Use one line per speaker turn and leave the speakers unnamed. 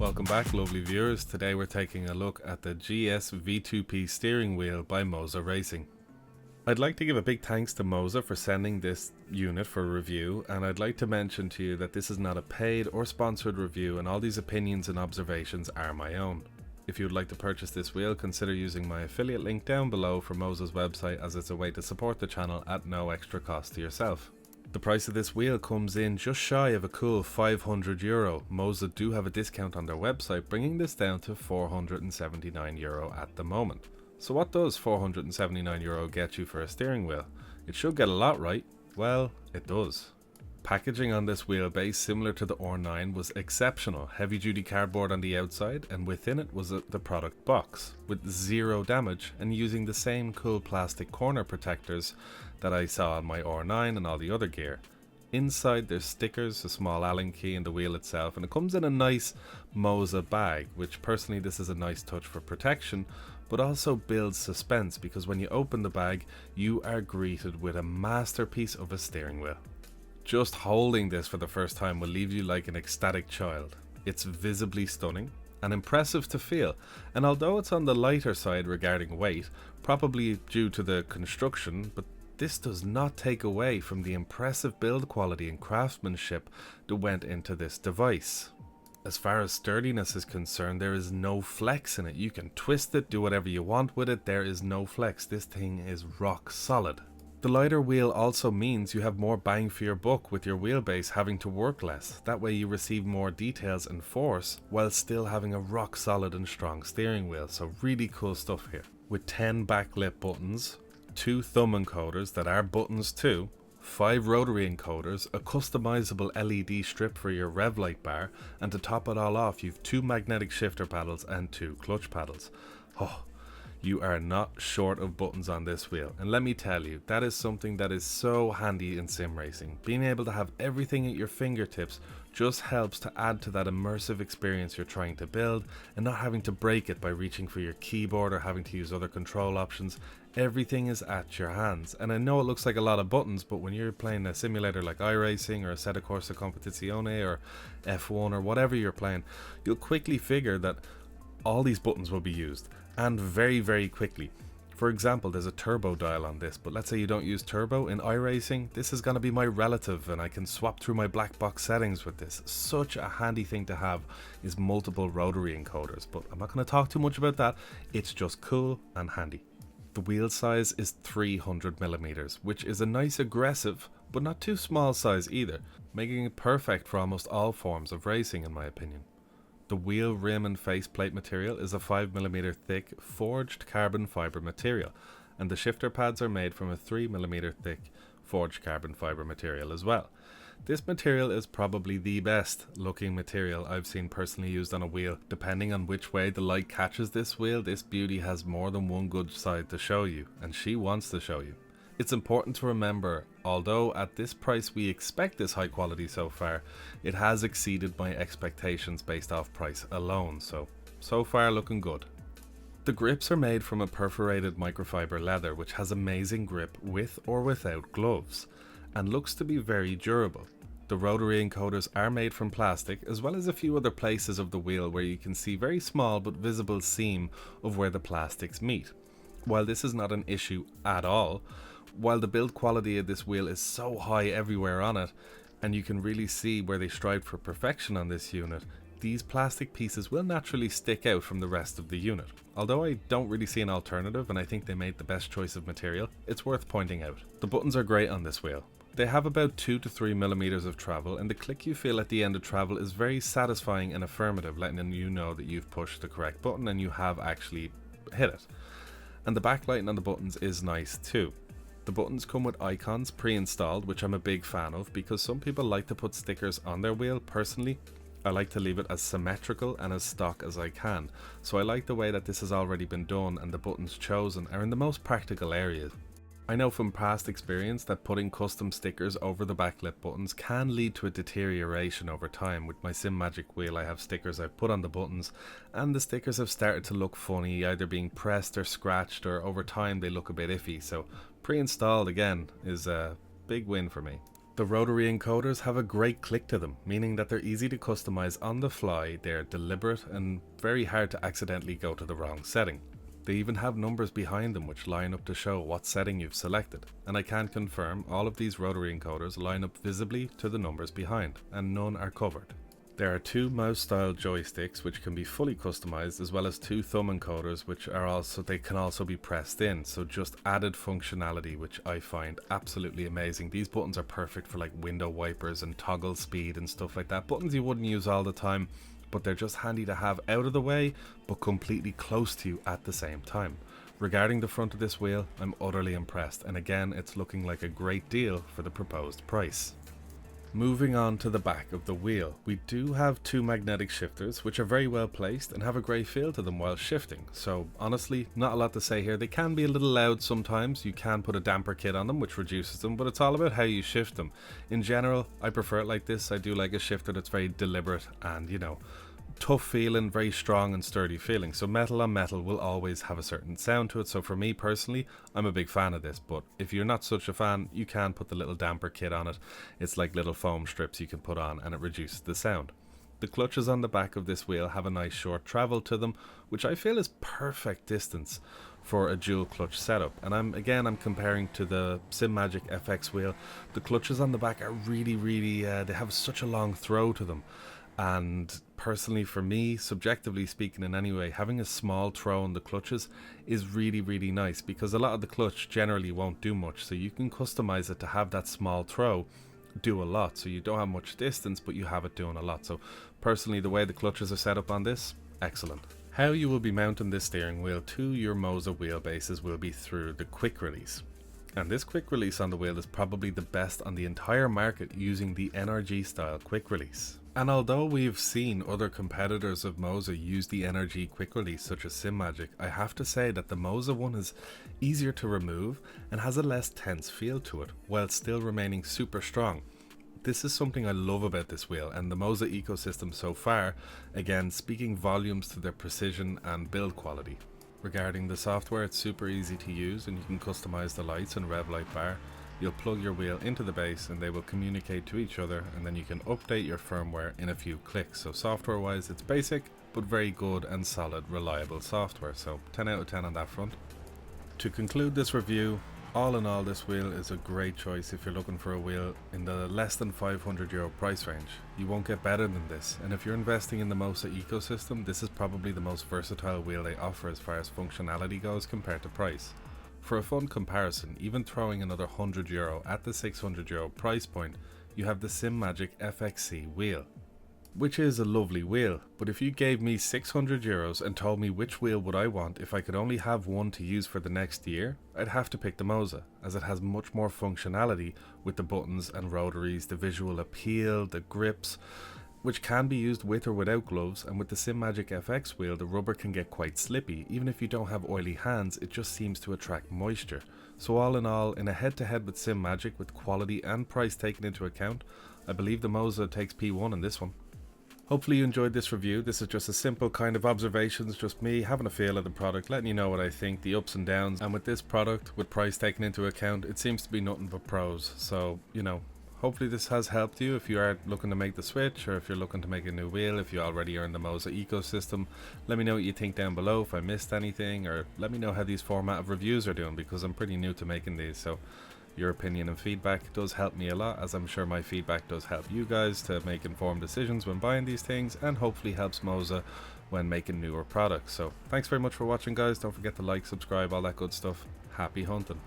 Welcome back, lovely viewers. Today we're taking a look at the GS V2P steering wheel by MOZA Racing. I'd like to give a big thanks to MOZA for sending this unit for review, and I'd like to mention to you that this is not a paid or sponsored review, and all these opinions and observations are my own. If you would like to purchase this wheel, consider using my affiliate link down below for MOZA's website, as it's a way to support the channel at no extra cost to yourself. The price of this wheel comes in just shy of a cool €500. MOZA do have a discount on their website, bringing this down to €479 at the moment. So what does €479 get you for a steering wheel? It should get a lot, right? Well, it does. Packaging on this wheelbase, similar to the R9, was exceptional. Heavy duty cardboard on the outside, and within it was the product box, with zero damage, and using the same cool plastic corner protectors that I saw on my R9 and all the other gear. Inside there's stickers, a small Allen key, and the wheel itself, and it comes in a nice MOZA bag, which personally this is a nice touch for protection, but also builds suspense, because when you open the bag you are greeted with a masterpiece of a steering wheel. Just holding this for the first time will leave you like an ecstatic child. It's visibly stunning and impressive to feel, and although it's on the lighter side regarding weight, probably due to the construction, but this does not take away from the impressive build quality and craftsmanship that went into this device. As far as sturdiness is concerned, there is no flex in it. You can twist it, do whatever you want with it, there is no flex. This thing is rock solid. The lighter wheel also means you have more bang for your buck, with your wheelbase having to work less. That way you receive more details and force while still having a rock solid and strong steering wheel. So really cool stuff here. With 10 backlit buttons, 2 thumb encoders that are buttons too, 5 rotary encoders, a customizable LED strip for your rev light bar, and to top it all off you've 2 magnetic shifter paddles and 2 clutch paddles. Oh, you are not short of buttons on this wheel, and let me tell you, that is something that is so handy in sim racing. Being able to have everything at your fingertips just helps to add to that immersive experience you're trying to build, and not having to break it by reaching for your keyboard or having to use other control options. Everything is at your hands, and I know it looks like a lot of buttons, but when you're playing a simulator like iRacing or a Assetto Corsa Competizione or F1 or whatever you're playing, you'll quickly figure that all these buttons will be used, and very quickly. For example, there's a turbo dial on this, but let's say you don't use turbo in iRacing, this is going to be my relative, and I can swap through my black box settings with this. Such a handy thing to have is multiple rotary encoders, but I'm not going to talk too much about that. It's just cool and handy. The wheel size is 300mm, which is a nice aggressive but not too small size either, making it perfect for almost all forms of racing in my opinion. The wheel rim and faceplate material is a 5mm thick forged carbon fibre material, and the shifter pads are made from a 3mm thick forged carbon fibre material as well. This material is probably the best looking material I've seen personally used on a wheel. Depending on which way the light catches this wheel, this beauty has more than one good side to show you, and she wants to show you. It's important to remember, although at this price we expect this high quality so far, it has exceeded my expectations based off price alone, so far looking good. The grips are made from a perforated microfiber leather which has amazing grip with or without gloves, and looks to be very durable. The rotary encoders are made from plastic, as well as a few other places of the wheel where you can see very small but visible seam of where the plastics meet. While this is not an issue at all, while the build quality of this wheel is so high everywhere on it, and you can really see where they strive for perfection on this unit, these plastic pieces will naturally stick out from the rest of the unit. Although I don't really see an alternative, and I think they made the best choice of material, it's worth pointing out. The buttons are great on this wheel. They have about 2 to 3mm of travel, and the click you feel at the end of travel is very satisfying and affirmative, letting you know that you've pushed the correct button and you have actually hit it. And the backlighting on the buttons is nice too. The buttons come with icons pre-installed, which I'm a big fan of, because some people like to put stickers on their wheel. Personally, I like to leave it as symmetrical and as stock as I can, so I like the way that this has already been done and the buttons chosen are in the most practical areas. I know from past experience that putting custom stickers over the backlit buttons can lead to a deterioration over time. With my SimMagic wheel, I have stickers I've put on the buttons, and the stickers have started to look funny, either being pressed or scratched, or over time they look a bit iffy, so pre-installed again is a big win for me. The rotary encoders have a great click to them, meaning that they're easy to customize on the fly, they're deliberate and very hard to accidentally go to the wrong setting. They even have numbers behind them which line up to show what setting you've selected, and I can confirm all of these rotary encoders line up visibly to the numbers behind, and none are covered. There are 2 mouse style joysticks which can be fully customized, as well as 2 thumb encoders which can also be pressed in, so just added functionality which I find absolutely amazing. These buttons are perfect for like window wipers and toggle speed and stuff like that. Buttons you wouldn't use all the time, but they're just handy to have out of the way but completely close to you at the same time. Regarding the front of this wheel, I'm utterly impressed, and again it's looking like a great deal for the proposed price. Moving on to the back of the wheel, we do have 2 magnetic shifters which are very well placed and have a great feel to them while shifting, so honestly not a lot to say here. They can be a little loud sometimes, you can put a damper kit on them which reduces them, but it's all about how you shift them. In general, I prefer it like this. I do like a shifter that's very deliberate and, you know, tough feeling, very strong and sturdy feeling. So metal on metal will always have a certain sound to it. So for me personally, I'm a big fan of this, but if you're not such a fan, you can put the little damper kit on it. It's like little foam strips you can put on and it reduces the sound. The clutches on the back of this wheel have a nice short travel to them, which I feel is perfect distance for a dual clutch setup. And I'm comparing to the SimMagic FX wheel. The clutches on the back are really they have such a long throw to them. And personally for me, subjectively speaking in any way, having a small throw on the clutches is really nice, because a lot of the clutch generally won't do much, so you can customize it to have that small throw do a lot, so you don't have much distance but you have it doing a lot. So personally, the way the clutches are set up on this, excellent. How you will be mounting this steering wheel to your MOZA wheelbases will be through the quick release. And this quick release on the wheel is probably the best on the entire market using the NRG style quick release. And although we've seen other competitors of MOZA use the NRG quick release such as SimMagic, I have to say that the MOZA one is easier to remove and has a less tense feel to it, while still remaining super strong. This is something I love about this wheel, and the MOZA ecosystem so far, again speaking volumes to their precision and build quality. Regarding the software, it's super easy to use and you can customize the lights and rev light bar. You'll plug your wheel into the base and they will communicate to each other, and then you can update your firmware in a few clicks. So software wise it's basic but very good and solid reliable software, so 10 out of 10 on that front. To conclude this review, all in all this wheel is a great choice if you're looking for a wheel in the less than €500 price range. You won't get better than this, and if you're investing in the MOZA ecosystem, this is probably the most versatile wheel they offer as far as functionality goes compared to price. For a fun comparison, even throwing another €100 at the €600 price point, you have the SimMagic FXC wheel, which is a lovely wheel, but if you gave me €600 and told me which wheel would I want if I could only have one to use for the next year, I'd have to pick the MOZA, as it has much more functionality with the buttons and rotaries, the visual appeal, the grips, which can be used with or without gloves, and with the SimMagic FX wheel the rubber can get quite slippy. Even if you don't have oily hands, it just seems to attract moisture. So all in all, in a head-to-head with SimMagic with quality and price taken into account, I believe the MOZA takes P1 in this one. Hopefully you enjoyed this review. This is just a simple kind of observations, just me having a feel of the product, letting you know what I think, the ups and downs. And with this product, with price taken into account, it seems to be nothing but pros. So, you know, hopefully this has helped you if you are looking to make the switch, or if you're looking to make a new wheel, if you already are in the MOZA ecosystem. Let me know what you think down below if I missed anything, or let me know how these format of reviews are doing, because I'm pretty new to making these. So your opinion and feedback does help me a lot, as I'm sure my feedback does help you guys to make informed decisions when buying these things, and hopefully helps MOZA when making newer products. So thanks very much for watching, guys. Don't forget to like, subscribe, all that good stuff. Happy hunting.